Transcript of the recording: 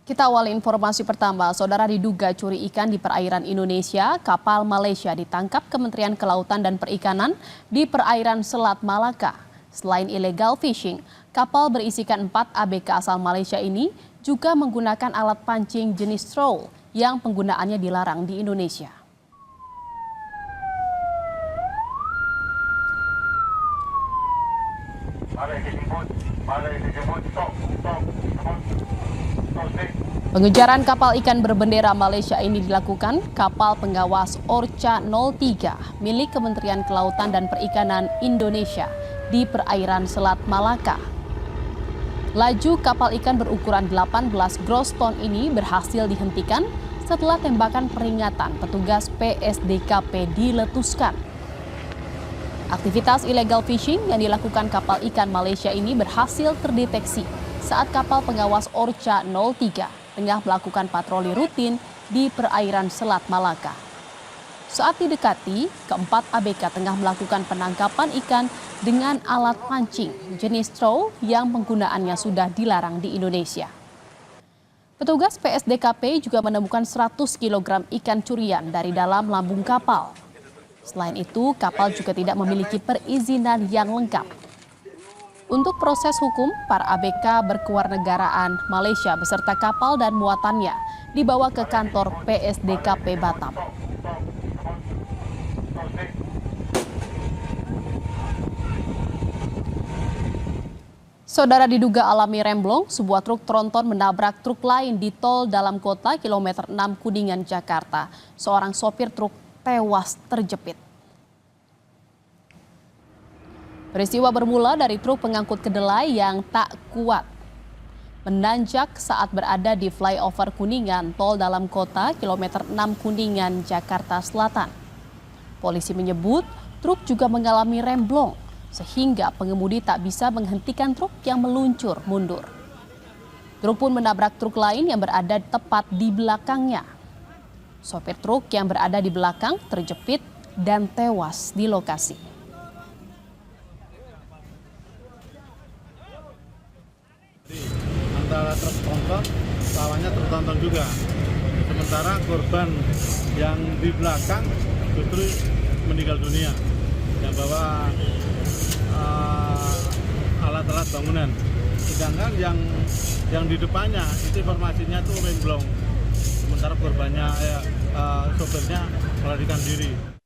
Kita awali informasi pertama, saudara diduga curi ikan di perairan Indonesia, kapal Malaysia ditangkap Kementerian Kelautan dan Perikanan di perairan Selat Malaka. Selain illegal fishing, kapal berisikan 4 ABK asal Malaysia ini juga menggunakan alat pancing jenis troll yang penggunaannya dilarang di Indonesia. Pengejaran kapal ikan berbendera Malaysia ini dilakukan kapal pengawas Orca 03 milik Kementerian Kelautan dan Perikanan Indonesia di perairan Selat Malaka. Laju kapal ikan berukuran 18 gross ton ini berhasil dihentikan setelah tembakan peringatan petugas PSDKP diletuskan. Aktivitas illegal fishing yang dilakukan kapal ikan Malaysia ini berhasil terdeteksi saat kapal pengawas Orca 03 tengah melakukan patroli rutin di perairan Selat Malaka. Saat didekati, keempat ABK tengah melakukan penangkapan ikan dengan alat pancing jenis troll yang penggunaannya sudah dilarang di Indonesia. Petugas PSDKP juga menemukan 100 kg ikan curian dari dalam lambung kapal. Selain itu, kapal juga tidak memiliki perizinan yang lengkap. Untuk proses hukum, para ABK berkewarganegaraan Malaysia beserta kapal dan muatannya dibawa ke kantor PSDKP Batam. Saudara diduga alami remblong, sebuah truk tronton menabrak truk lain di tol dalam kota kilometer 6 Kuningan, Jakarta. Seorang sopir truk tewas terjepit. Peristiwa bermula dari truk pengangkut kedelai yang tak kuat menanjak saat berada di flyover Kuningan, tol dalam kota kilometer 6 Kuningan, Jakarta Selatan. Polisi menyebut truk juga mengalami remblong sehingga pengemudi tak bisa menghentikan truk yang meluncur mundur. Truk pun menabrak truk lain yang berada tepat di belakangnya. Sopir truk yang berada di belakang terjepit dan tewas di lokasi. Antara truk tronton, lawannya truk tronton juga. Sementara korban yang di belakang justru meninggal dunia, yang bawa alat-alat bangunan. Sedangkan yang di depannya itu informasinya tuh remblong. Sementara korbannya, sopirnya melarikan diri.